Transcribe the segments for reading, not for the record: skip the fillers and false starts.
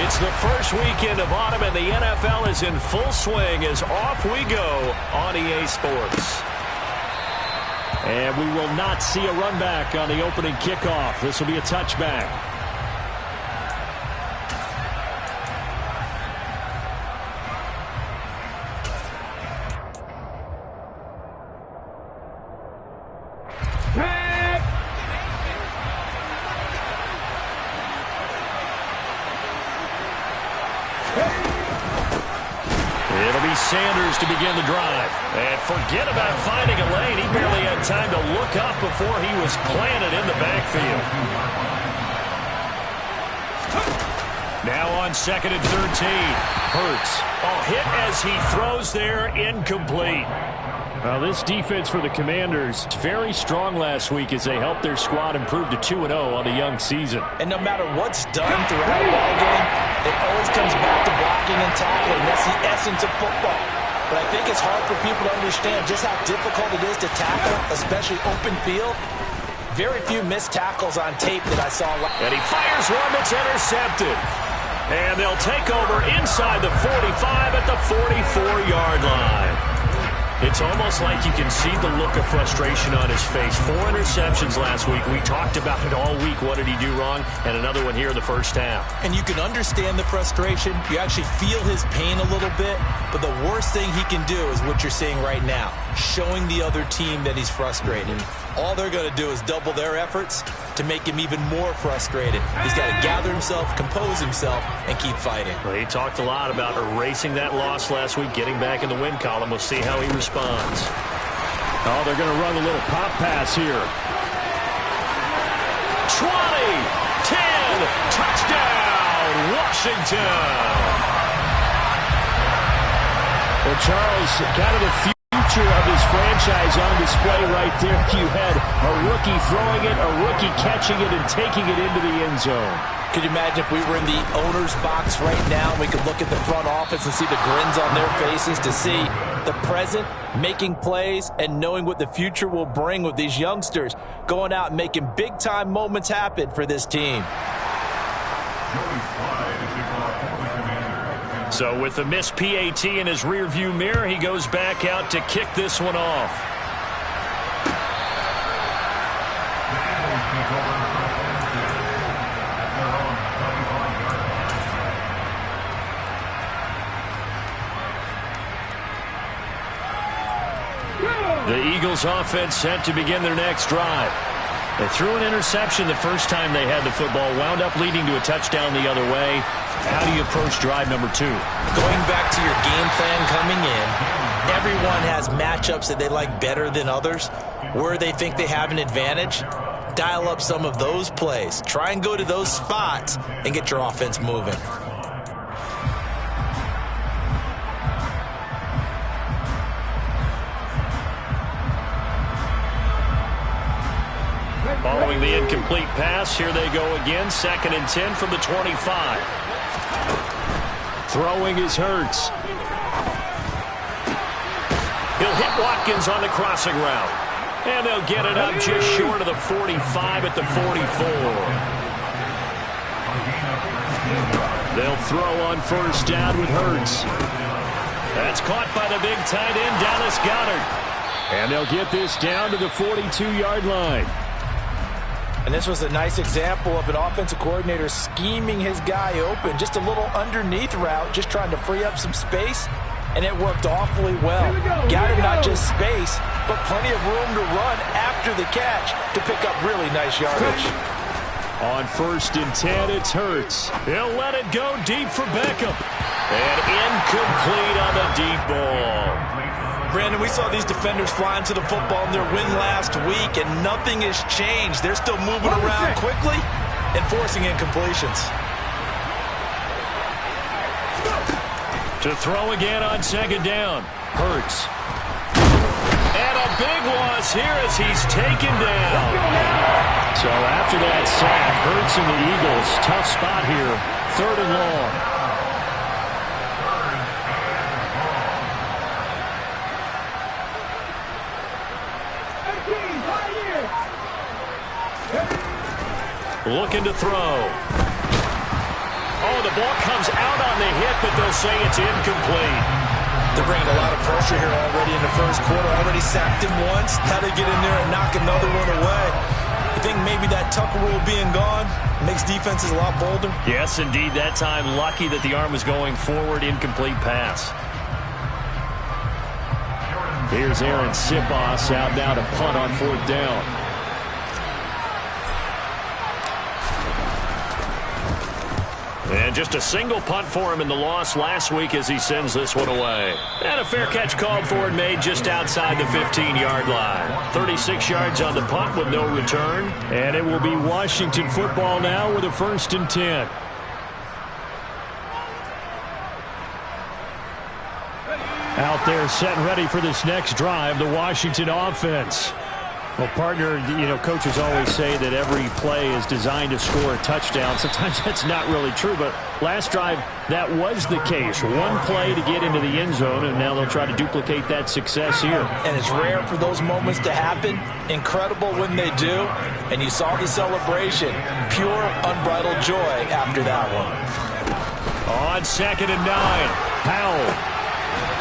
It's the first weekend of autumn, and the NFL is in full swing as off we go on EA Sports. And we will not see a run back on the opening kickoff. This will be a touchback. Sanders to begin the drive. And forget about finding a lane. He barely had time to look up before he was planted in the backfield. Now on 2nd and 13. Hurts. Hit as he throws there, incomplete. Well, this defense for the Commanders very strong last week as they helped their squad improve to 2-0 on the young season. And no matter what's done throughout the ball game, it always comes back to blocking and tackling. That's the essence of football. But I think it's hard for people to understand just how difficult it is to tackle, especially open field. Very few missed tackles on tape that I saw. And he fires one that's intercepted. And they'll take over inside the 45 at the 44-yard line. It's almost like you can see the look of frustration on his face. 4 interceptions last week. We talked about it all week. What did he do wrong? And another one here in the first half. And you can understand the frustration. You actually feel his pain a little bit. But the worst thing he can do is what you're seeing right now, showing the other team that he's frustrated. All they're going to do is double their efforts to make him even more frustrated. He's got to gather himself, compose himself, and keep fighting. Well, he talked a lot about erasing that loss last week, getting back in the win column. We'll see how he responds. Oh, they're going to run a little pop pass here. 20, 10, touchdown, Washington. Well, Charles, kind of the future of his franchise on display right there. You had a rookie throwing it, a rookie catching it, and taking it into the end zone. Could you imagine if we were in the owner's box right now and we could look at the front office and see the grins on their faces, to see the present making plays and knowing what the future will bring with these youngsters going out and making big-time moments happen for this team. So with the missed PAT in his rearview mirror, he goes back out to kick this one off. The Eagles offense set to begin their next drive. They threw an interception the first time they had the football, wound up leading to a touchdown the other way. How do you approach drive number 2? Going back to your game plan coming in, everyone has matchups that they like better than others. Where they think they have an advantage, dial up some of those plays. Try and go to those spots and get your offense moving. Following the incomplete pass, here they go again. 2nd and 10 from the 25. Throwing is Hurts. He'll hit Watkins on the crossing route. And they'll get it up just short of the 45 at the 44. They'll throw on first down with Hurts. That's caught by the big tight end, Dallas Goedert. And they'll get this down to the 42-yard line. And this was a nice example of an offensive coordinator scheming his guy open. Just a little underneath route, just trying to free up some space. And it worked awfully well. Got him not just space, but plenty of room to run after the catch to pick up really nice yardage. On 1st and 10, it's Hurts. He'll let it go deep for Beckham. And incomplete on the deep ball. Brandon, we saw these defenders flying to the football in their win last week, and nothing has changed. They're still moving around quickly and forcing incompletions. To throw again on 2nd down. Hurts. And a big loss here as he's taken down. So after that sack, Hurts and the Eagles, tough spot here. 3rd and long. Looking to throw. Oh, the ball comes out on the hit, but they'll say it's incomplete. They're bringing a lot of pressure here already in the first quarter. Already sacked him once. How to get in there and knock another one away. I think maybe that Tucker rule being gone makes defenses a lot bolder. Yes, indeed. That time, lucky that the arm was going forward. Incomplete pass. Here's Aaron Sipos out now to punt on 4th down. And just a single punt for him in the loss last week as he sends this one away. And a fair catch called for and made just outside the 15-yard line. 36 yards on the punt with no return. And it will be Washington football now with a 1st and 10. Out there set and ready for this next drive, the Washington offense. Well, partner, coaches always say that every play is designed to score a touchdown. Sometimes that's not really true, but last drive, that was the case. One play to get into the end zone, and now they'll try to duplicate that success here. And it's rare for those moments to happen. Incredible when they do. And you saw the celebration. Pure, unbridled joy after that one. On 2nd and 9, Powell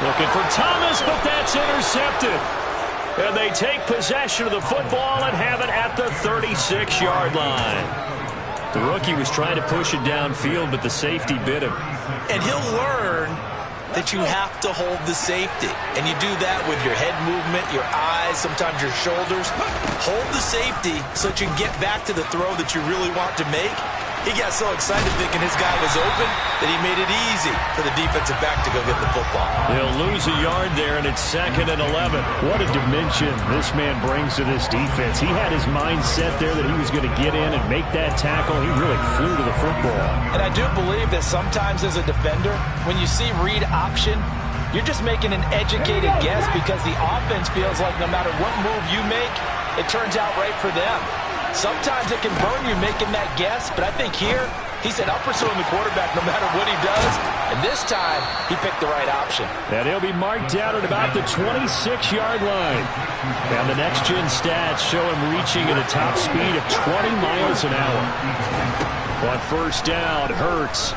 looking for Thomas, but that's intercepted. And they take possession of the football and have it at the 36-yard line. The rookie was trying to push it downfield, but the safety bit him. And he'll learn that you have to hold the safety. And you do that with your head movement, your eyes, sometimes your shoulders. Hold the safety so that you can get back to the throw that you really want to make. He got so excited thinking his guy was open that he made it easy for the defensive back to go get the football. They'll lose a yard there, and it's 2nd and 11. What a dimension this man brings to this defense. He had his mind set there that he was going to get in and make that tackle. He really flew to the football. And I do believe that sometimes as a defender, when you see read option, you're just making an educated guess because the offense feels like no matter what move you make, it turns out right for them. Sometimes it can burn you making that guess, but I think here he said, "I'll pursue the quarterback no matter what he does." And this time, he picked the right option. And he'll be marked down at about the 26-yard line. And the next-gen stats show him reaching at a top speed of 20 miles an hour. On 1st down, Hurts.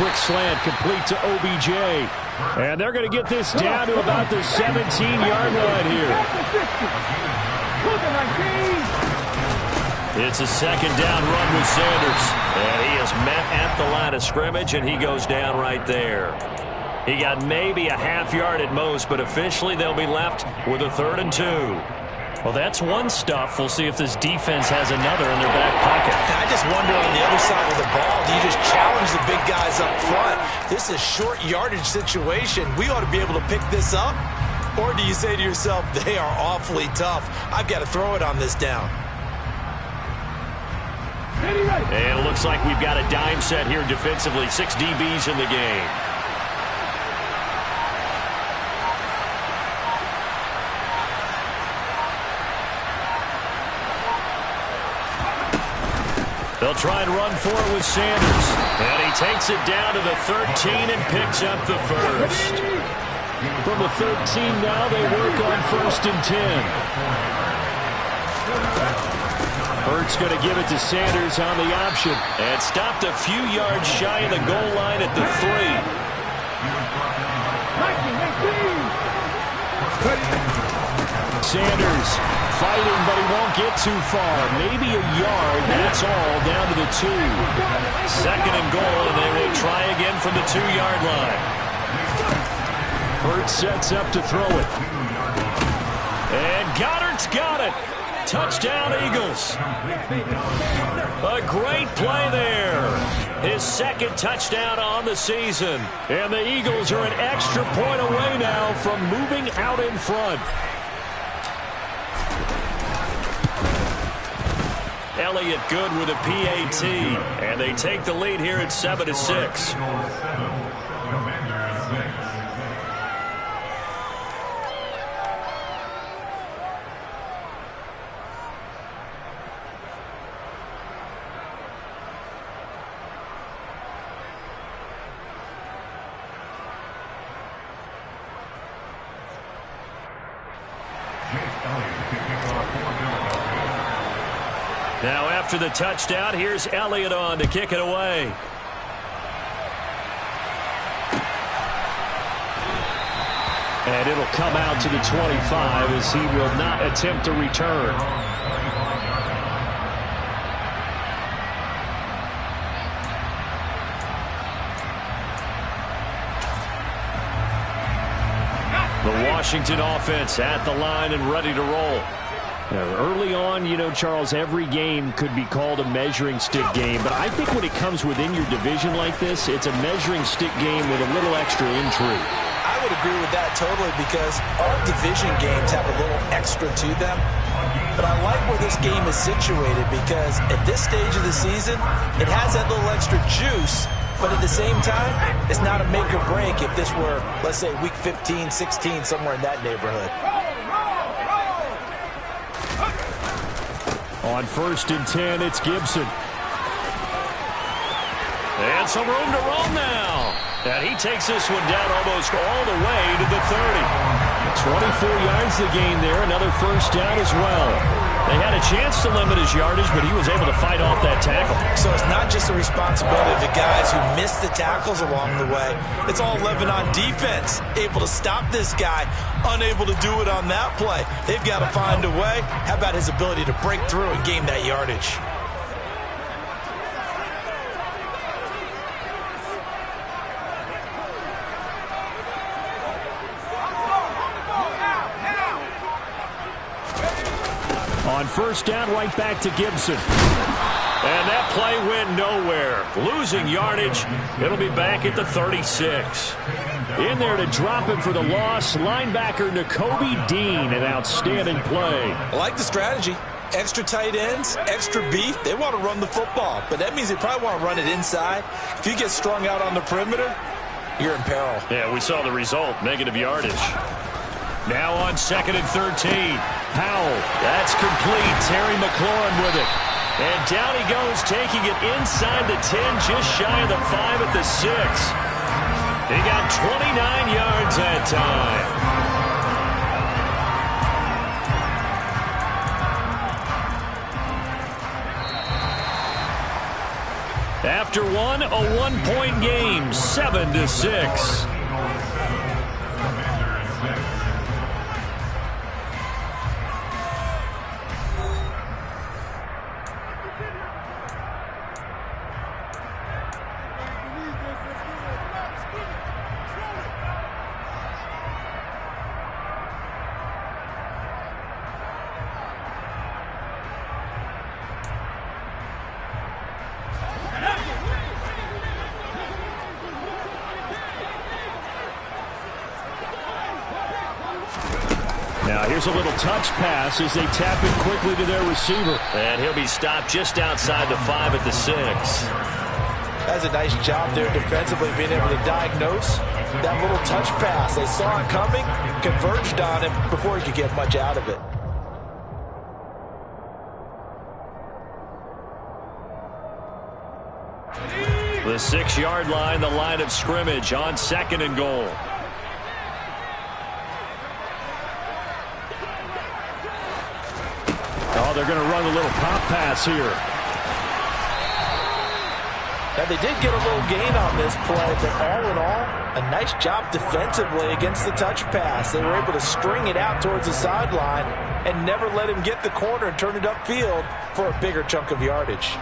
Quick slant complete to OBJ. And they're going to get this down to about the 17-yard line here. It's a 2nd down run with Sanders. And he is met at the line of scrimmage, and he goes down right there. He got maybe a half yard at most, but officially they'll be left with a 3rd and 2. Well, that's one stuff. We'll see if this defense has another in their back pocket. And I just wonder on the other side of the ball, do you just challenge the big guys up front? This is a short yardage situation. We ought to be able to pick this up. Or do you say to yourself, they are awfully tough. I've got to throw it on this down. And it looks like we've got a dime set here defensively. 6 DBs in the game. They'll try and run for it with Sanders. And he takes it down to the 13 and picks up the 1st. From the 13 now, they work on 1st and 10. Hurts going to give it to Sanders on the option. And stopped a few yards shy of the goal line at the 3. Sanders fighting, but he won't get too far. Maybe a yard, that's all, down to the 2. 2nd and goal, and they will try again from the 2-yard line. Hurts sets up to throw it. And Goddard's got it. Touchdown, Eagles. A great play there. His 2nd touchdown on the season. And the Eagles are an extra point away now from moving out in front. Elliott good with a PAT. And they take the lead here at 7-6. Now after the touchdown, here's Elliott on to kick it away. And it'll come out to the 25 as he will not attempt to return. The Washington offense at the line and ready to roll. Early on, you know, Charles, every game could be called a measuring stick game. But I think when it comes within your division like this, it's a measuring stick game with a little extra intrigue. I would agree with that totally because all division games have a little extra to them. But I like where this game is situated because at this stage of the season, it has that little extra juice. But at the same time, it's not a make or break if this were, let's say, week 15, 16, somewhere in that neighborhood. On 1st and 10, it's Gibson. And some room to roam now. And he takes this one down almost all the way to the 30. 24 yards the gain there. Another first down as well. They had a chance to limit his yardage, but he was able to fight off that tackle. So it's not just the responsibility of the guys who missed the tackles along the way. It's all living on defense. Able to stop this guy, unable to do it on that play. They've got to find a way. How about his ability to break through and gain that yardage? On 1st down, right back to Gibson. And that play went nowhere. Losing yardage. It'll be back at the 36. In there to drop him for the loss, linebacker Nakobe Dean. An outstanding play. I like the strategy. Extra tight ends, extra beef. They want to run the football, but that means they probably want to run it inside. If you get strung out on the perimeter, you're in peril. Yeah, we saw the result. Negative yardage. Now on 2nd and 13. Powell. That's complete. Terry McLaurin with it. And down he goes, taking it inside the 10, just shy of the 5 at the 6. He got 29 yards that time. After one, a 1-point game, 7-6. Now here's a little touch pass as they tap it quickly to their receiver. And he'll be stopped just outside the 5 at the 6. That's a nice job there defensively, being able to diagnose that little touch pass. They saw it coming, converged on him before he could get much out of it. The 6-yard line, the line of scrimmage on 2nd and goal. Oh, they're going to run a little pop pass here. Now, they did get a little gain on this play, but all in all, a nice job defensively against the touch pass. They were able to string it out towards the sideline and never let him get the corner and turn it upfield for a bigger chunk of yardage.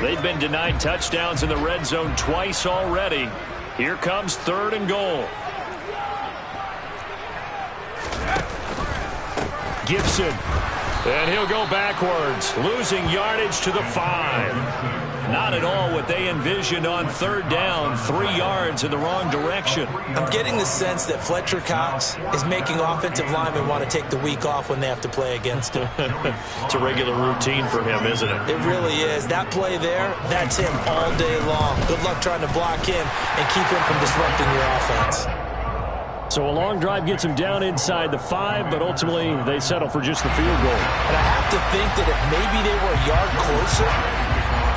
They've been denied touchdowns in the red zone twice already. Here comes 3rd and goal. Gibson. And he'll go backwards, losing yardage to the 5. Not at all what they envisioned on 3rd down, 3 yards in the wrong direction. I'm getting the sense that Fletcher Cox is making offensive linemen want to take the week off when they have to play against him. It's a regular routine for him, isn't it? It really is. That play there, that's him all day long. Good luck trying to block him and keep him from disrupting your offense. So a long drive gets him down inside the 5, but ultimately they settle for just the field goal. And I have to think that if maybe they were a yard closer,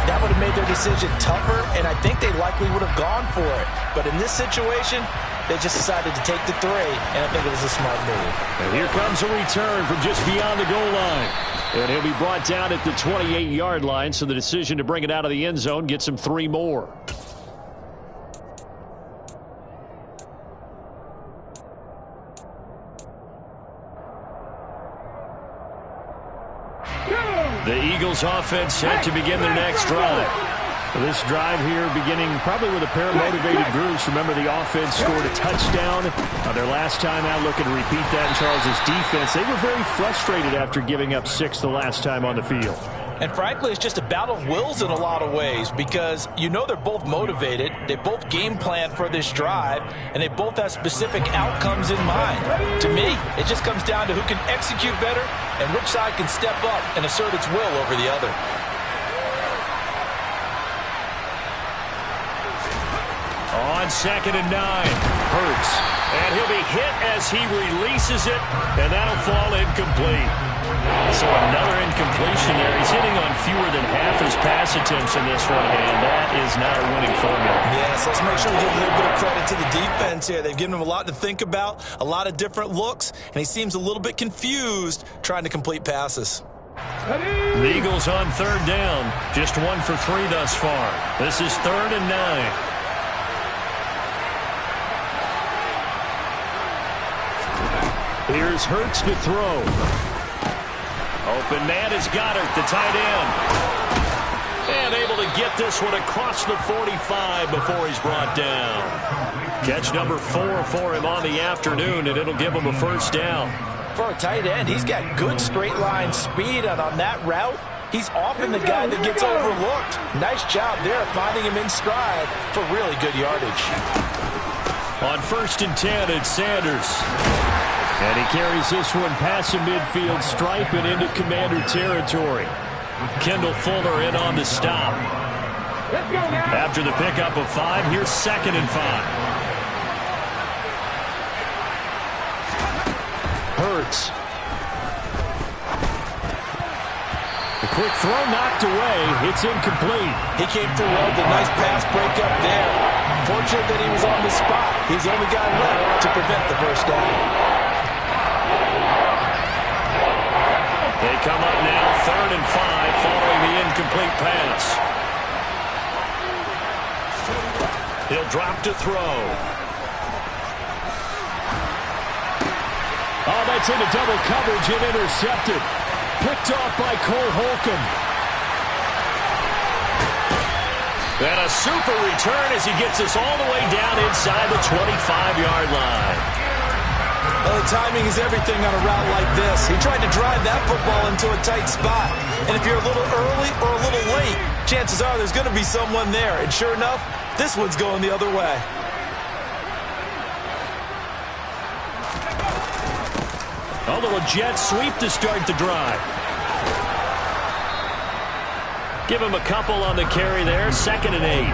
that would have made their decision tougher, and I think they likely would have gone for it. But in this situation, They just decided to take the 3, and I think it was a smart move. And here comes a return from just beyond the goal line. And he'll be brought down at the 28-yard line, so the decision to bring it out of the end zone gets him 3 more. The Eagles offense set to begin their next drive. This drive here beginning probably with a pair of motivated groups. Remember, the offense scored a touchdown their last time out, looking to repeat that in Charles' defense. They were very frustrated after giving up 6 the last time on the field. And frankly, it's just a battle of wills in a lot of ways because you know they're both motivated. They both game plan for this drive, and they both have specific outcomes in mind. To me, it just comes down to who can execute better and which side can step up and assert its will over the other. On 2nd and 9, Hurts. And he'll be hit as he releases it, and that'll fall incomplete. So another incompletion there. He's hitting on fewer than half his pass attempts in this one, and that is not a winning formula. Yes, let's make sure we give a little bit of credit to the defense here. They've given him a lot to think about, a lot of different looks, and he seems a little bit confused trying to complete passes. The Eagles on 3rd down, just 1 for 3 thus far. This is 3rd and 9. Here's Hurts to throw. Open man is Goddard, the tight end. And able to get this one across the 45 before he's brought down. Catch number 4 for him on the afternoon, and it'll give him a 1st down. For a tight end, he's got good straight line speed, and on that route, he's often the guy that gets overlooked. Nice job there finding him in stride for really good yardage. On 1st and 10, it's Sanders. And he carries this one past the midfield stripe and into Commander territory. Kendall Fuller in on the stop. After the pickup of 5, here's 2nd and 5. Hurts. The quick throw knocked away. It's incomplete. He came through well with a nice pass breakup there. Fortunate that he was on the spot. He's the only guy left to prevent the 1st down. They come up now, 3rd and 5, following the incomplete pass. He'll drop to throw. Oh, that's into double coverage and intercepted. Picked off by Cole Holcomb. And a super return as he gets us all the way down inside the 25-yard line. Well, the timing is everything on a route like this. He tried to drive that football into a tight spot. And if you're a little early or a little late, chances are there's going to be someone there. And sure enough, this one's going the other way. A little jet sweep to start the drive. Give him a couple on the carry there, 2nd and 8.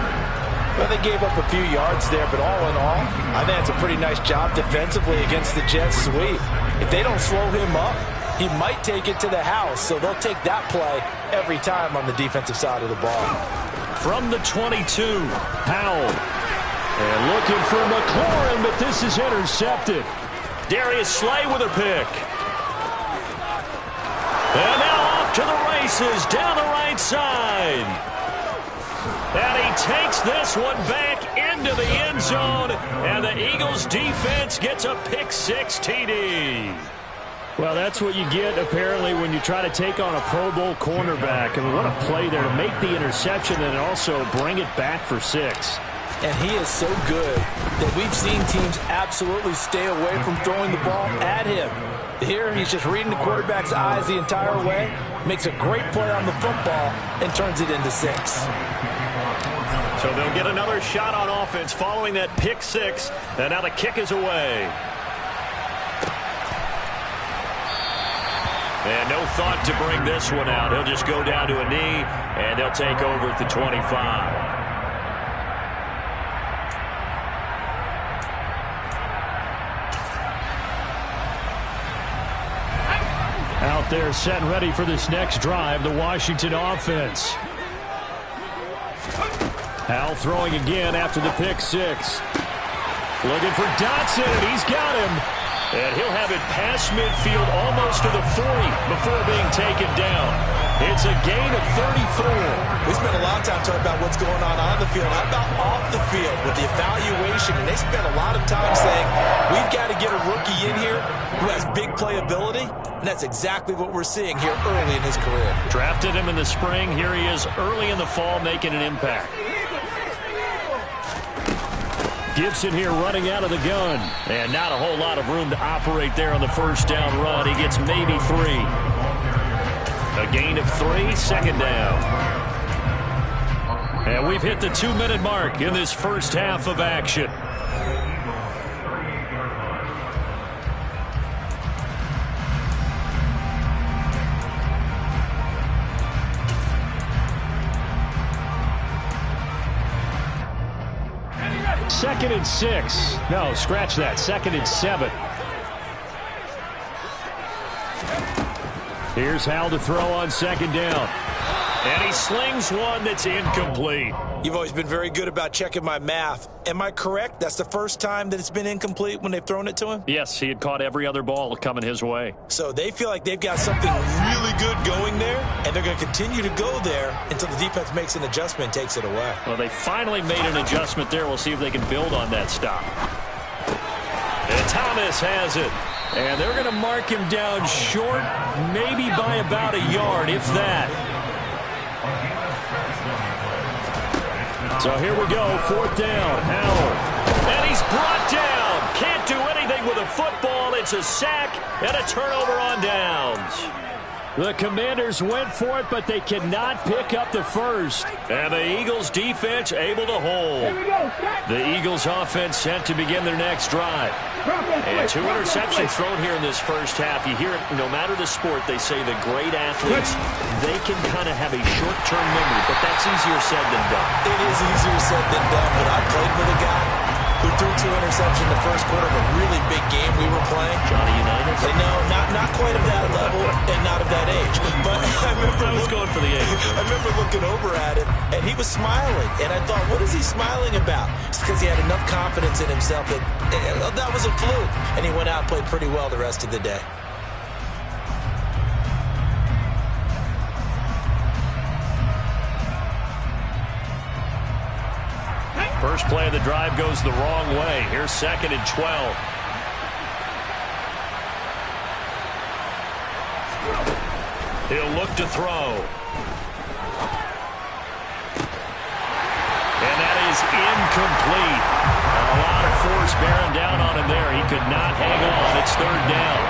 Well, they gave up a few yards there, but all in all, I think that's a pretty nice job defensively against the jet sweep. If they don't slow him up, he might take it to the house, so they'll take that play every time on the defensive side of the ball. From the 22, Powell. And looking for McLaurin, but this is intercepted. Darius Slay with a pick. And now off to the races down the right side. And he takes this one back into the end zone, and the Eagles defense gets a pick-6 TD. Well, that's what you get, apparently, when you try to take on a Pro Bowl cornerback. I mean, what a play there to make the interception and also bring it back for 6. And he is so good that we've seen teams absolutely stay away from throwing the ball at him. Here, he's just reading the quarterback's eyes the entire way, makes a great play on the football, and turns it into 6. So they'll get another shot on offense following that pick-6, and now the kick is away. And no thought to bring this one out. He'll just go down to a knee, and they'll take over at the 25. Out there set and ready for this next drive, the Washington offense. Howell throwing again after the pick-6. Looking for Dotson, and he's got him. And he'll have it past midfield almost to the 40 before being taken down. It's a gain of 34. We spent a lot of time talking about what's going on the field. How about off the field with the evaluation? And they spent a lot of time saying, we've got to get a rookie in here who has big playability. And that's exactly what we're seeing here early in his career. Drafted him in the spring. Here he is early in the fall making an impact. Gibson here running out of the gun. And not a whole lot of room to operate there on the first down run. He gets maybe 3. A gain of 3, second down. And we've hit the 2-minute mark in this first half of action. Second and 6. No, scratch that. Second and 7. Here's Hal to throw on second down. And he slings one that's incomplete. You've always been very good about checking my math. Am I correct? That's the first time that it's been incomplete when they've thrown it to him? Yes, he had caught every other ball coming his way. So they feel like they've got something really good going there, and they're going to continue to go there until the defense makes an adjustment and takes it away. Well, they finally made an adjustment there. We'll see if they can build on that stop. And Thomas has it. And they're going to mark him down short, maybe by about a yard, if that. So here we go, fourth down, Howell. And he's brought down. Can't do anything with a football. It's a sack and a turnover on downs. The Commanders went for it, but they cannot pick up the first. And the Eagles defense able to hold. The Eagles offense set to begin their next drive. And 2 interceptions thrown here in this first half. You hear it, no matter the sport, they say the great athletes, they can kind of have a short-term memory, but that's easier said than done. It is easier said than done, but I played with a guy who threw 2 interceptions in the first quarter of a really big game we were playing. Johnny Unitas? No, not quite of that level and not of that age. But I was going for the age. I remember looking over at him, and he was smiling. And I thought, what is he smiling about? It's because he had enough confidence in himself that that was a fluke. And he went out and played pretty well the rest of the day. First play of the drive goes the wrong way. Here's second and 12. He'll look to throw. And that is incomplete. A lot of force bearing down on him there. He could not hang on. It's third down.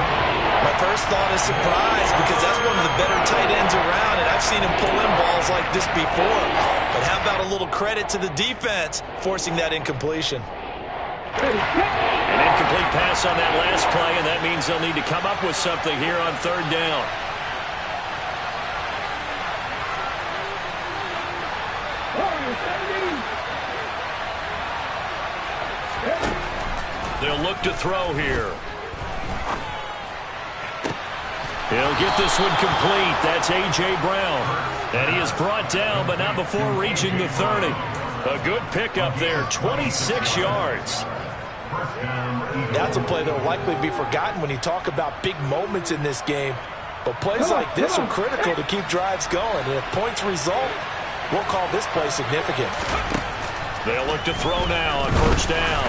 My first thought is surprise because that's one of the better tight ends around, and I've seen him pull in balls like this before. But how about a little credit to the defense forcing that incompletion? An incomplete pass on that last play, and that means they'll need to come up with something here on third down. They'll look to throw here. He'll get this one complete. That's A.J. Brown. And he is brought down, but not before reaching the 30. A good pickup there, 26 yards. That's a play that will likely be forgotten when you talk about big moments in this game. But plays like this are critical to keep drives going. And if points result, we'll call this play significant. They'll look to throw now on first down.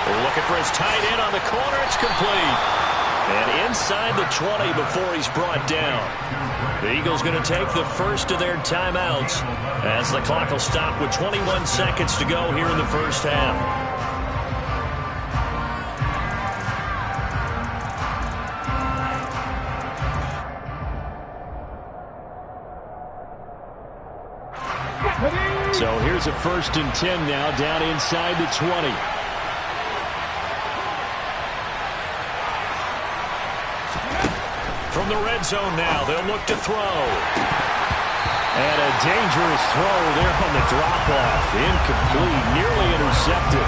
They're looking for his tight end on the corner. It's complete. And inside the 20 before he's brought down. The Eagles going to take the first of their timeouts as the clock will stop with 21 seconds to go here in the first half. So here's a 1st and 10 now down inside the 20. From the red zone now, they'll look to throw. And a dangerous throw there on the drop-off. Incomplete, nearly intercepted.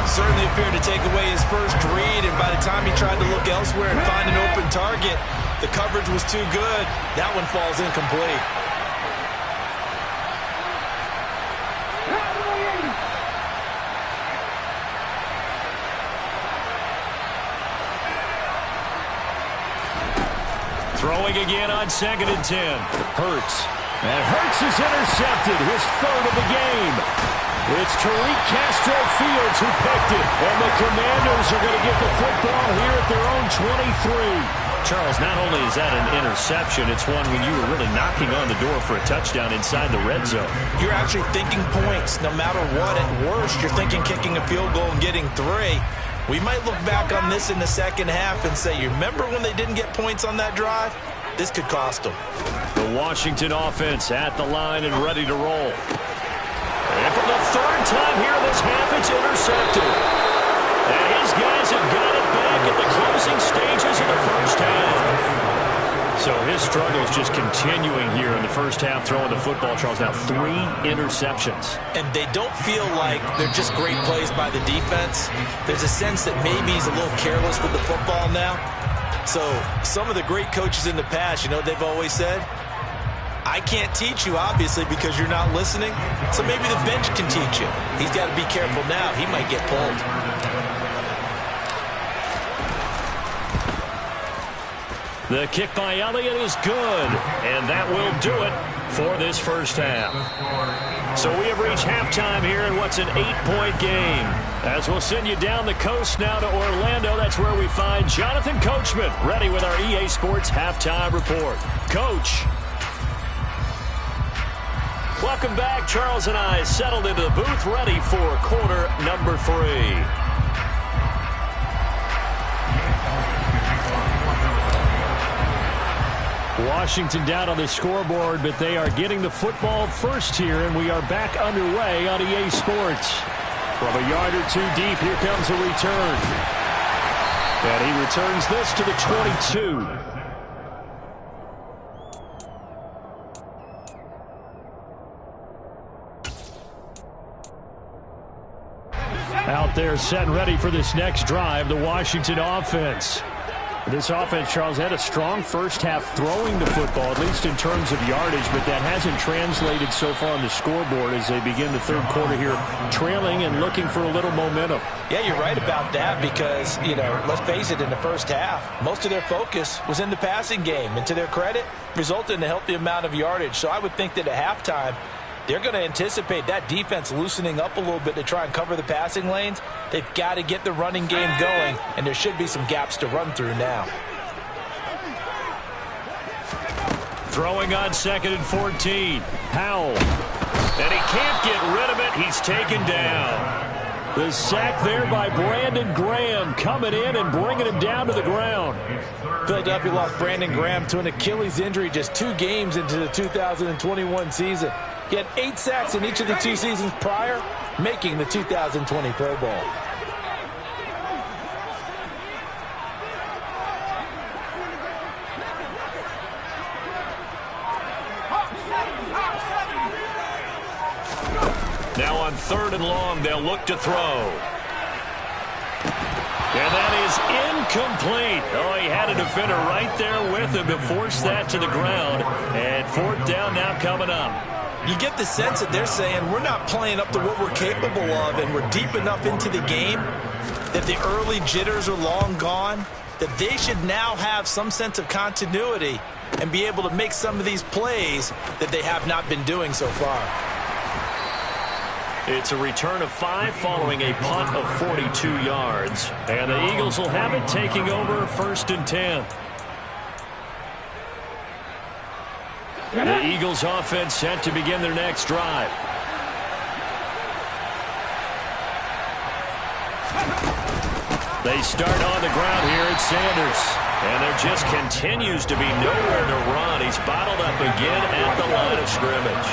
Certainly appeared to take away his first read, and by the time he tried to look elsewhere and find an open target, the coverage was too good. That one falls incomplete. Throwing again on 2nd and 10. Hurts. And Hurts is intercepted, his 3rd of the game. It's Tariq Castro Fields who picked it. And the Commanders are going to get the football here at their own 23. Charles, not only is that an interception, it's one when you were really knocking on the door for a touchdown inside the red zone. You're actually thinking points. No matter what, at worst, you're thinking kicking a field goal and getting 3. We might look back on this in the second half and say, you remember when they didn't get points on that drive? This could cost them. The Washington offense at the line and ready to roll. And for the 3rd time here in this half, it's intercepted. And his guys have got it back at the closing stages of the first half. So his struggle is just continuing here in the first half, throwing the football. Charles, now 3 interceptions. And they don't feel like they're just great plays by the defense. There's a sense that maybe he's a little careless with the football now. So some of the great coaches in the past, you know what they've always said? I can't teach you, obviously, because you're not listening. So maybe the bench can teach you. He's got to be careful now. He might get pulled. The kick by Elliott is good, and that will do it for this first half. So we have reached halftime here in what's an 8-point game. As we'll send you down the coast now to Orlando, that's where we find Jonathan Coachman, ready with our EA Sports Halftime Report. Coach. Welcome back. Charles and I settled into the booth, ready for quarter number 3. Washington down on the scoreboard, but they are getting the football first here, and we are back underway on EA Sports. From a yard or 2 deep, here comes a return. And he returns this to the 22. Out there set and ready for this next drive, the Washington offense. This offense, Charles, had a strong first half throwing the football, at least in terms of yardage, but that hasn't translated so far on the scoreboard as they begin the 3rd quarter here, trailing and looking for a little momentum. Yeah, you're right about that because, you know, let's face it, in the first half, most of their focus was in the passing game. And to their credit, resulted in a healthy amount of yardage. So I would think that at halftime, they're going to anticipate that defense loosening up a little bit to try and cover the passing lanes. They've got to get the running game going, and there should be some gaps to run through now. Throwing on 2nd and 14. Howell. And he can't get rid of it. He's taken down. The sack there by Brandon Graham, coming in and bringing him down to the ground. Philadelphia lost Brandon Graham to an Achilles injury just 2 games into the 2021 season. He had 8 sacks in each of the 2 seasons prior, making the 2020 Pro Bowl. Now on 3rd and long, they'll look to throw. And that is incomplete. Oh, he had a defender right there with him to force that to the ground. And 4th down now coming up. You get the sense that they're saying we're not playing up to what we're capable of, and we're deep enough into the game that the early jitters are long gone, that they should now have some sense of continuity and be able to make some of these plays that they have not been doing so far. It's a return of 5 following a punt of 42 yards. And the Eagles will have it, taking over 1st and 10. The Eagles offense set to begin their next drive. They start on the ground here at Sanders. And there just continues to be nowhere to run. He's bottled up again at the line of scrimmage.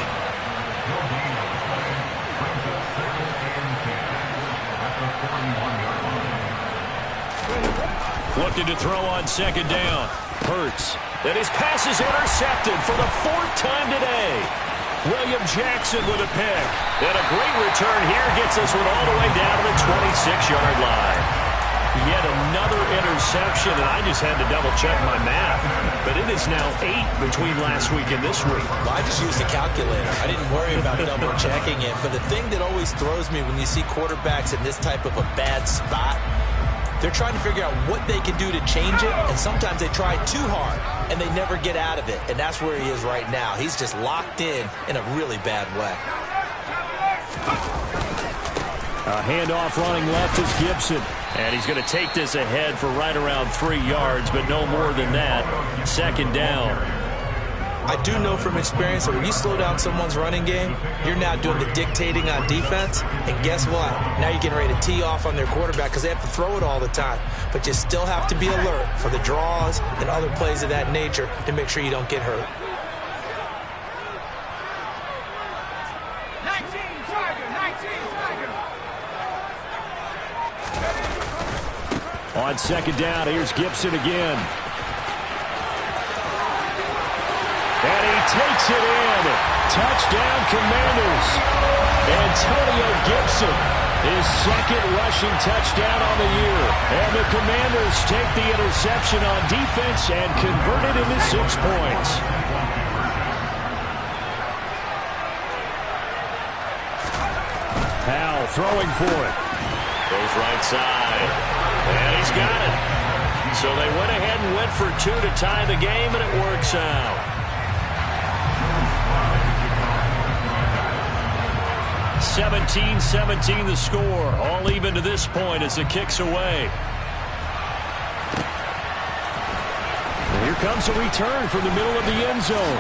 Looking to throw on 2nd down. Hurts. And his pass is intercepted for the 4th time today. William Jackson with a pick. And a great return here gets this one all the way down to the 26-yard line. Yet another interception, and I just had to double-check my math. But it is now 8 between last week and this week. Well, I just used a calculator. I didn't worry about double-checking it. But the thing that always throws me when you see quarterbacks in this type of a bad spot They're trying to figure out what they can do to change it, and sometimes they try too hard, and they never get out of it, and that's where he is right now. He's just locked in a really bad way. A handoff running left is Gibson. And he's going to take this ahead for right around 3 yards, but no more than that. Second down. I do know from experience that when you slow down someone's running game, you're now doing the dictating on defense. And guess what? Now you're getting ready to tee off on their quarterback because they have to throw it all the time. But you still have to be alert for the draws and other plays of that nature to make sure you don't get hurt. On second down, here's Gibson again. And he takes it in. Touchdown, Commanders. Antonio Gibson, his second rushing touchdown on the year. And the Commanders take the interception on defense and convert it into 6 points. Powell throwing for it. Goes right side. And he's got it. So they went ahead and went for 2 to tie the game, and it works out. 17-17 the score. All even to this point as the kick's away. And here comes a return from the middle of the end zone.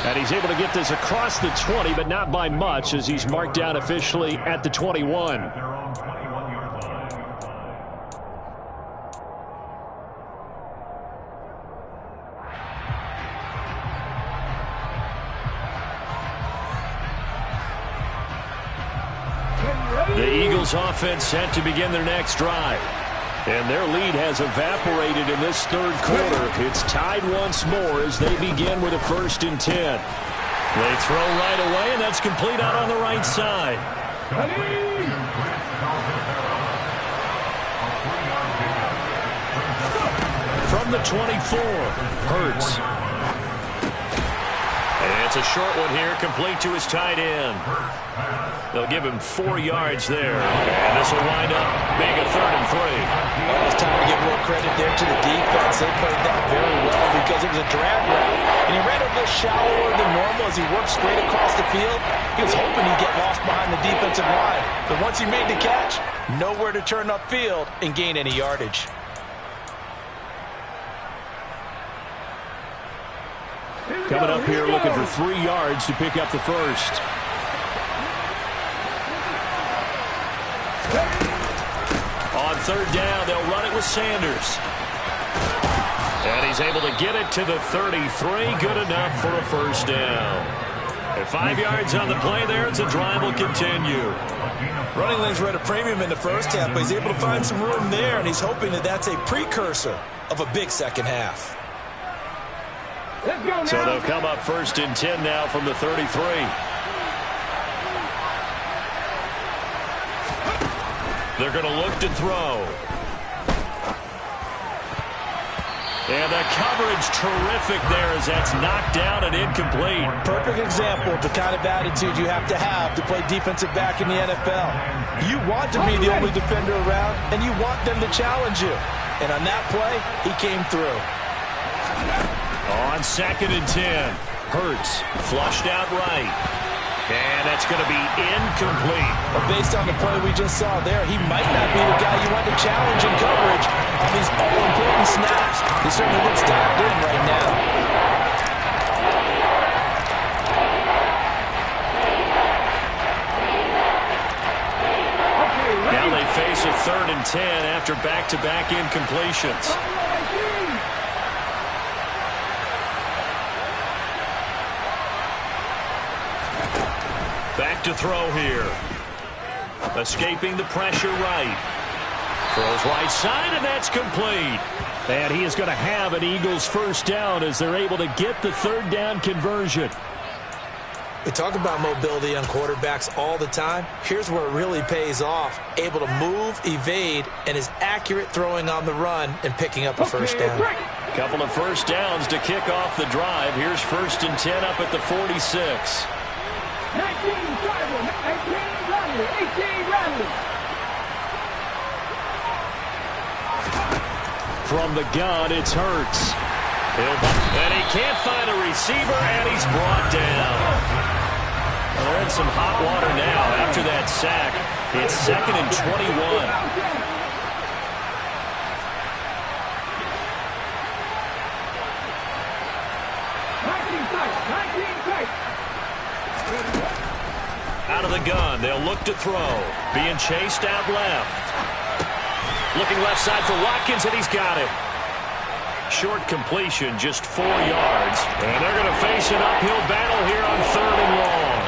And he's able to get this across the 20, but not by much as he's marked down officially at the 21. The Eagles offense set to begin their next drive. And their lead has evaporated in this third quarter. It's tied once more as they begin with a 1st and 10. They throw right away, and that's complete out on the right side. From the 24, Hurts. And it's a short one here, complete to his tight end. They'll give him 4 yards there. And this will wind up being a 3rd and 3. Well, it's time to give more credit there to the defense. They played that very well because it was a drag route. And he ran a little shallower than normal as he worked straight across the field. He was hoping he'd get lost behind the defensive line. But once he made the catch, nowhere to turn upfield and gain any yardage. Coming up here looking for 3 yards to pick up the first. On 3rd down, they'll run it with Sanders. And he's able to get it to the 33. Good enough for a 1st down. And 5 yards on the play there as the drive will continue. Running lanes were at a premium in the first half, but he's able to find some room there, and he's hoping that that's a precursor of a big second half. So they'll come up 1st and 10 now from the 33. They're going to look to throw. And the coverage terrific there as that's knocked down and incomplete. Perfect example of the kind of attitude you have to play defensive back in the NFL. You want to be the only defender around, and you want them to challenge you. And on that play, he came through. On 2nd and 10, Hurts flushed out right. And that's going to be incomplete. Well, based on the play we just saw there, he might not be the guy you want to challenge in coverage on these all-important snaps. He certainly looks dialed in right now. Now they face a 3rd and 10 after back-to-back incompletions. Back to throw here. Escaping the pressure right. Throws right side, and that's complete. And he is going to have an Eagles 1st down as they're able to get the 3rd down conversion. We talk about mobility on quarterbacks all the time. Here's where it really pays off. Able to move, evade, and is accurate throwing on the run and picking up a 1st down. Couple of 1st downs to kick off the drive. Here's 1st and 10 up at the 46. 19 Tribal, 18 Bradley, 18 Bradley. From the gun, it's Hurts. And he can't find a receiver, and he's brought down. Well, they're in some hot water now after that sack. It's 2nd and 21. Out of the gun, they'll look to throw. Being chased out left. Looking left side for Watkins, and he's got it. Short completion, just 4 yards. And they're going to face an uphill battle here on 3rd and long.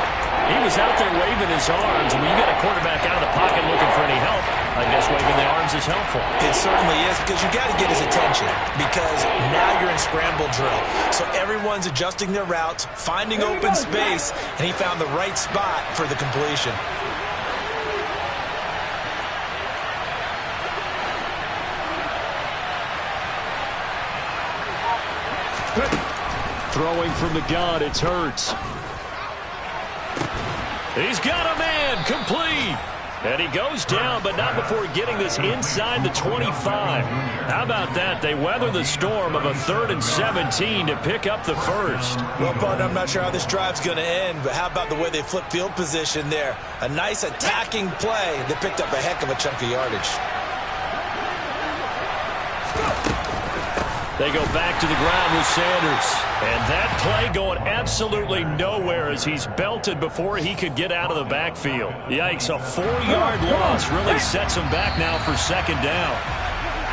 He was out there waving his arms. When you get a quarterback out of the pocket looking for any help, I guess waving the arms is helpful. It certainly is, because you got to get his attention, because now you're in scramble drill. So everyone's adjusting their routes, finding open space, and he found the right spot for the completion. Throwing from the gun, it's Hurts. He's got a man, complete. And he goes down, but not before getting this inside the 25. How about that? They weather the storm of a 3rd and 17 to pick up the first. Well, partner, I'm not sure how this drive's going to end, but how about the way they flip field position there? A nice attacking play that picked up a heck of a chunk of yardage. They go back to the ground with Sanders. And that play going absolutely nowhere as he's belted before he could get out of the backfield. Yikes, a 4-yard loss really sets him back now for 2nd down.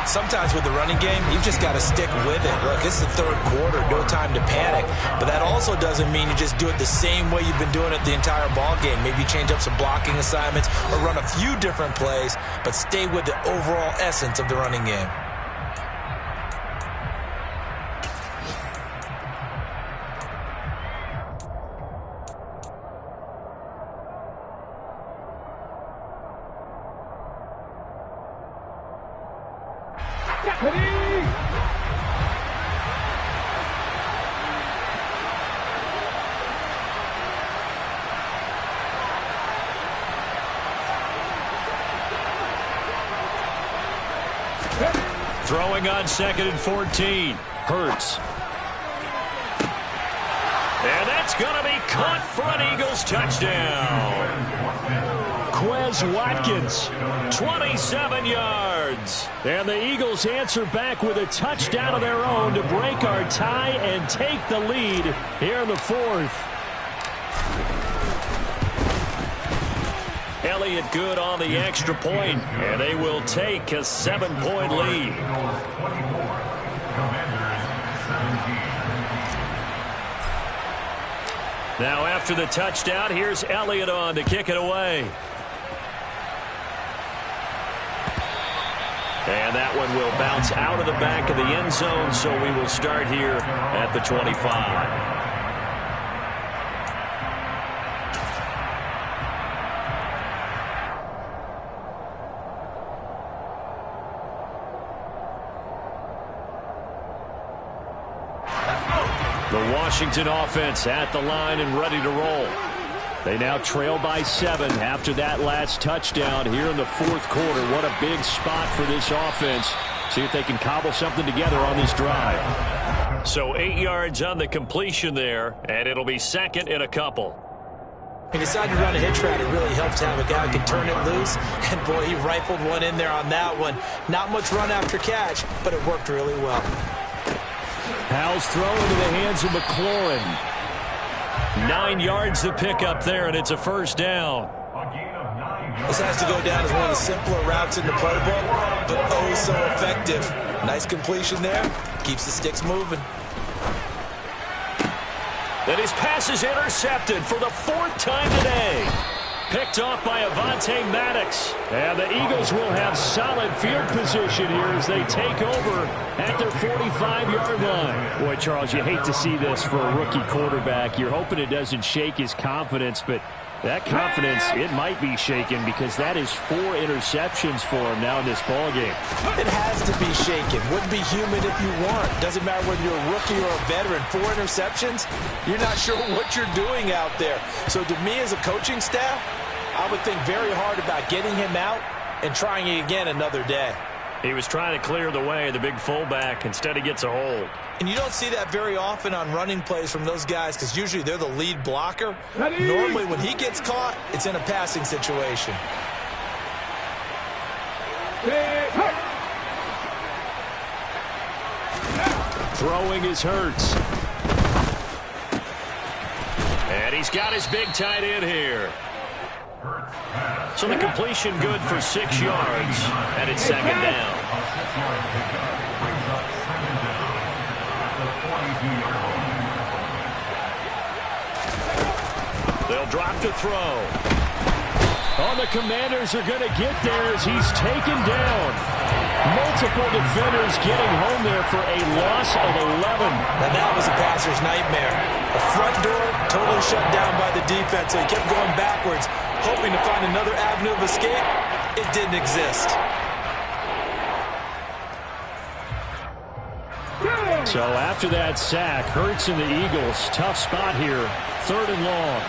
Sometimes with the running game, you've just got to stick with it. Look, this is the 3rd quarter, no time to panic. But that also doesn't mean you just do it the same way you've been doing it the entire ball game. Maybe change up some blocking assignments or run a few different plays, but stay with the overall essence of the running game. Throwing on 2nd and 14. Hurts. And that's going to be caught for an Eagles touchdown. Quez Watkins, 27 yards. And the Eagles answer back with a touchdown of their own to break our tie and take the lead here in the 4th. Elliott good on the extra point, and they will take a 7-point lead. Now after the touchdown, here's Elliott on to kick it away. And that one will bounce out of the back of the end zone, so we will start here at the 25. The Washington offense at the line and ready to roll. They now trail by 7 after that last touchdown here in the 4th quarter. What a big spot for this offense. See if they can cobble something together on this drive. So 8 yards on the completion there, and it'll be 2nd and a couple. He decided to run a hitch route. It really helps to have a guy who can turn it loose. And, boy, he rifled one in there on that one. Not much run after catch, but it worked really well. Powell's throw into the hands of McLaurin. 9 yards to pick up there, and it's a 1st down. This has to go down as one of the simpler routes in the playbook, but oh so effective. Nice completion there. Keeps the sticks moving. Then his pass is intercepted for the 4th time today. Picked off by Avonte Maddox. And the Eagles will have solid field position here as they take over at their 45-yard line. Boy, Charles, you hate to see this for a rookie quarterback. You're hoping it doesn't shake his confidence, but that confidence, it might be shaken because that is 4 interceptions for him now in this ballgame. It has to be shaken. Wouldn't be human if you weren't. Doesn't matter whether you're a rookie or a veteran. 4 interceptions, you're not sure what you're doing out there. So to me as a coaching staff, I would think very hard about getting him out and trying it again another day. He was trying to clear the way, the big fullback. Instead, he gets a hold. And you don't see that very often on running plays from those guys because usually they're the lead blocker. Normally, when he gets caught, it's in a passing situation. Throwing is Hurts. And he's got his big tight end here. So the completion good for 6 yards, and it's second down. They'll drop to throw. Oh, the Commanders are going to get there as he's taken down. Multiple defenders getting home there for a loss of 11. Now that was a passer's nightmare. The front door totally shut down by the defense, so he kept going backwards, hoping to find another avenue of escape. It didn't exist. So after that sack, Hurts and the Eagles, tough spot here, 3rd and long.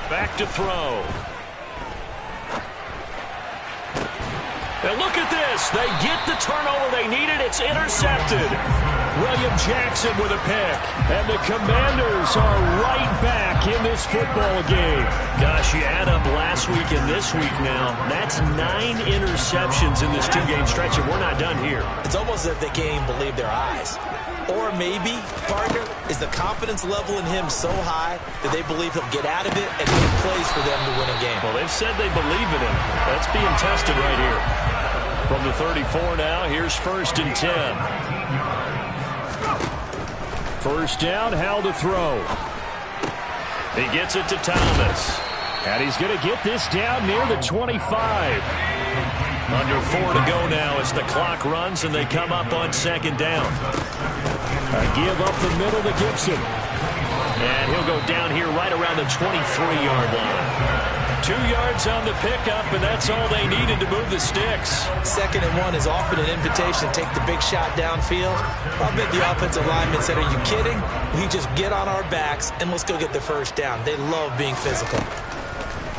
Back to throw. And look at this. They get the turnover they needed. It's intercepted. William Jackson with a pick. And the Commanders are right back in this football game. Gosh, you add up last week and this week now. That's 9 interceptions in this 2-game stretch, and we're not done here. It's almost as if they can't even believe their eyes. Or maybe, partner, is the confidence level in him so high that they believe he'll get out of it and make plays for them to win a game. Well, they've said they believe in him. That's being tested right here. From the 34 now, here's 1st and 10. 1st down, Howell to throw. He gets it to Thomas. And he's going to get this down near the 25. Under 4 to go now as the clock runs and they come up on 2nd down. A give up the middle to Gibson. And he'll go down here right around the 23-yard line. 2 yards on the pickup, and that's all they needed to move the sticks. 2nd and 1 is often an invitation to take the big shot downfield. I bet the offensive lineman said, are you kidding? We just get on our backs and let's go get the 1st down. They love being physical.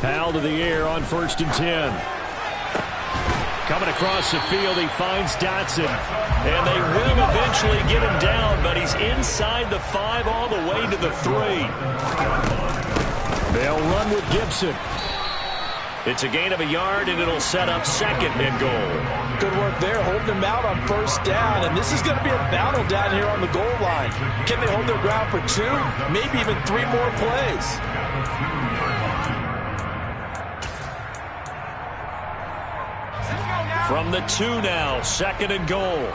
Howell to the air on 1st and 10. Coming across the field, he finds Dotson. And they will eventually get him down, but he's inside the 5 all the way to the 3. They'll run with Gibson. It's a gain of a yard, and it'll set up 2nd and goal. Good work there, holding them out on 1st down. And this is going to be a battle down here on the goal line. Can they hold their ground for 2, maybe even 3 more plays? From the 2 now, 2nd and goal.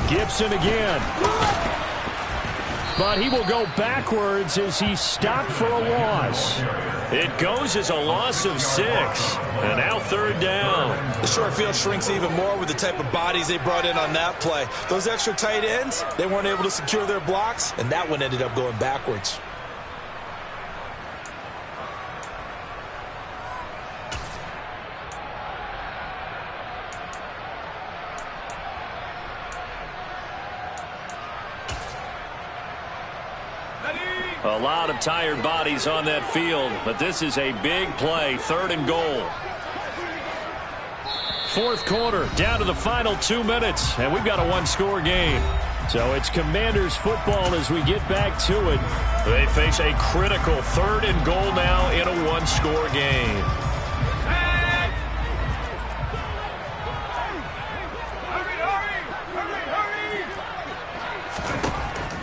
Gibson again. But he will go backwards as he's stopped for a loss. It goes as a loss of 6. And now 3rd down. The short field shrinks even more with the type of bodies they brought in on that play. Those extra tight ends, they weren't able to secure their blocks, and that one ended up going backwards. A lot of tired bodies on that field, but this is a big play, 3rd and goal. 4th quarter, down to the final 2 minutes, and we've got a 1-score game. So it's Commanders football as we get back to it. They face a critical 3rd and goal now in a 1-score game.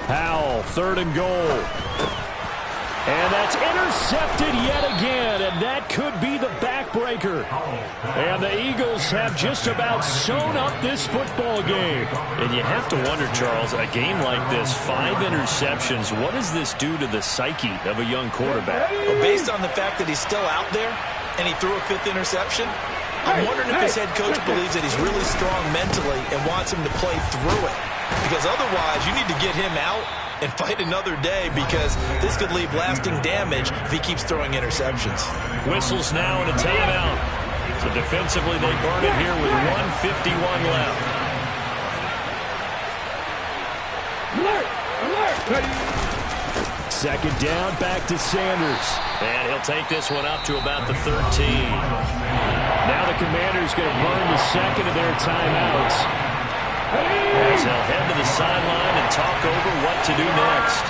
Howell, 3rd and goal. And that's intercepted yet again, and that could be the backbreaker. And the Eagles have just about sewn up this football game. And you have to wonder, Charles, a game like this, 5 interceptions, what does this do to the psyche of a young quarterback? Well, based on the fact that he's still out there and he threw a 5th interception, I'm wondering if his head coach believes that he's really strong mentally and wants him to play through it. Because otherwise, you need to get him out and fight another day, because this could leave lasting damage if he keeps throwing interceptions. Whistles now and a timeout. So defensively, they burn it here with 1:51 left. Second down, back to Sanders. And he'll take this one up to about the 13. Now the Commanders going to burn the second of their timeouts, as they'll head to the sideline and talk over what to do next.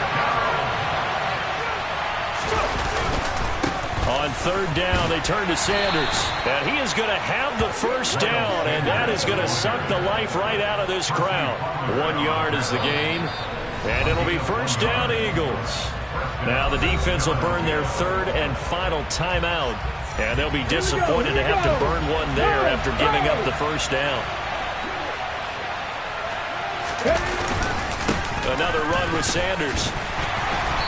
On third down, they turn to Sanders. And he is going to have the first down, and that is going to suck the life right out of this crowd. 1 yard is the gain, and it'll be first down, Eagles. Now the defense will burn their third and final timeout, and they'll be disappointed to have to burn one there after giving up the first down. Another run with Sanders.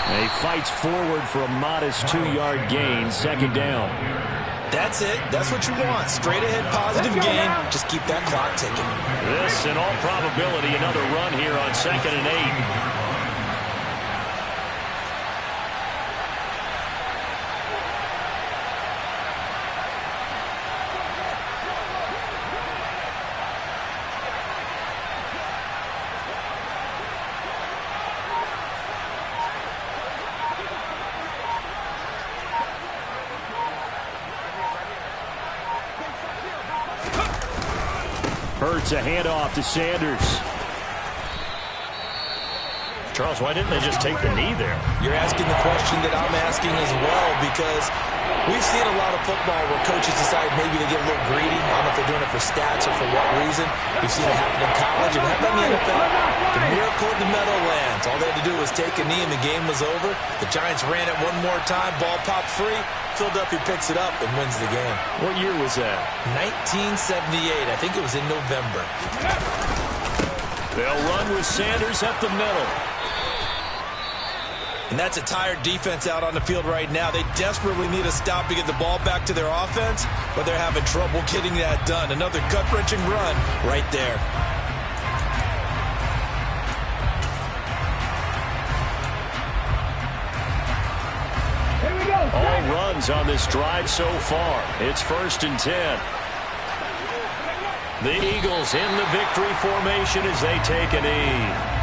And he fights forward for a modest 2-yard gain, second down. That's it. That's what you want. Straight ahead positive gain. Just keep that clock ticking. This, in all probability, another run here on 2nd and 8. Hurts a handoff to Sanders. Charles, why didn't they just take the knee there? You're asking the question that I'm asking as well, because we've seen a lot of football where coaches decide maybe to get a little greedy. I don't know if they're doing it for stats or for what reason. We've seen it happen in college and happen in the NFL. The miracle in the Meadowlands. All they had to do was take a knee and the game was over. The Giants ran it one more time. Ball popped free. Philadelphia picks it up and wins the game. What year was that? 1978. I think it was in November. They'll run with Sanders up the middle. And that's a tired defense out on the field right now. They desperately need a stop to get the ball back to their offense, but they're having trouble getting that done. Another gut-wrenching run right there. All runs on this drive so far. It's 1st and 10. The Eagles in the victory formation as they take a knee.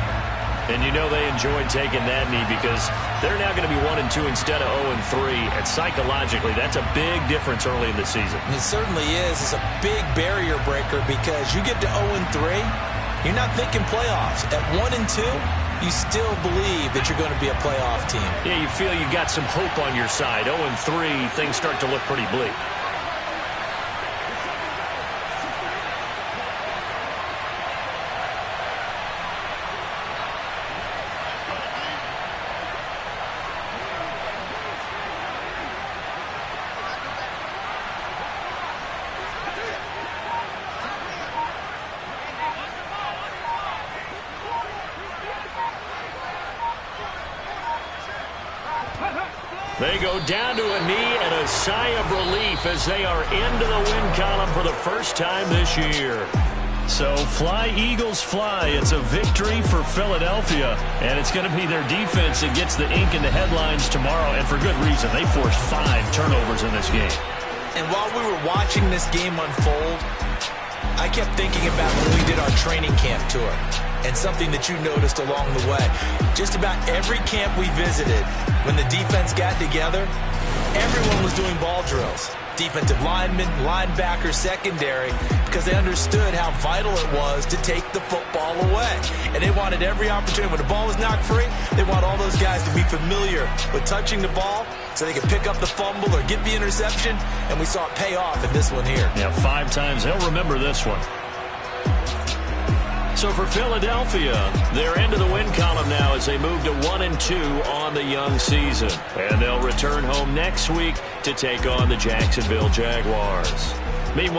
And you know they enjoyed taking that knee because they're now going to be 1 and 2 instead of 0 and 3. And psychologically, that's a big difference early in the season. It certainly is. It's a big barrier breaker because you get to 0 and 3, you're not thinking playoffs. At 1 and 2, you still believe that you're going to be a playoff team. Yeah, you feel you got some hope on your side. 0 and 3, things start to look pretty bleak. They go down to a knee and a sigh of relief as they are into the win column for the first time this year. So fly, Eagles, fly. It's a victory for Philadelphia, and it's going to be their defense that gets the ink in the headlines tomorrow, and for good reason. They forced 5 turnovers in this game. And while we were watching this game unfold, I kept thinking about when we did our training camp tour and something that you noticed along the way. Just about every camp we visited, when the defense got together, everyone was doing ball drills. Defensive linemen, linebackers, secondary, because they understood how vital it was to take the football away. And they wanted every opportunity. When the ball was knocked free, they want all those guys to be familiar with touching the ball so they could pick up the fumble or get the interception. And we saw it pay off in this one here. Yeah, 5 times. They'll remember this one. So for Philadelphia, they're into the win column now as they move to 1 and 2 on the young season. And they'll return home next week to take on the Jacksonville Jaguars. Meanwhile,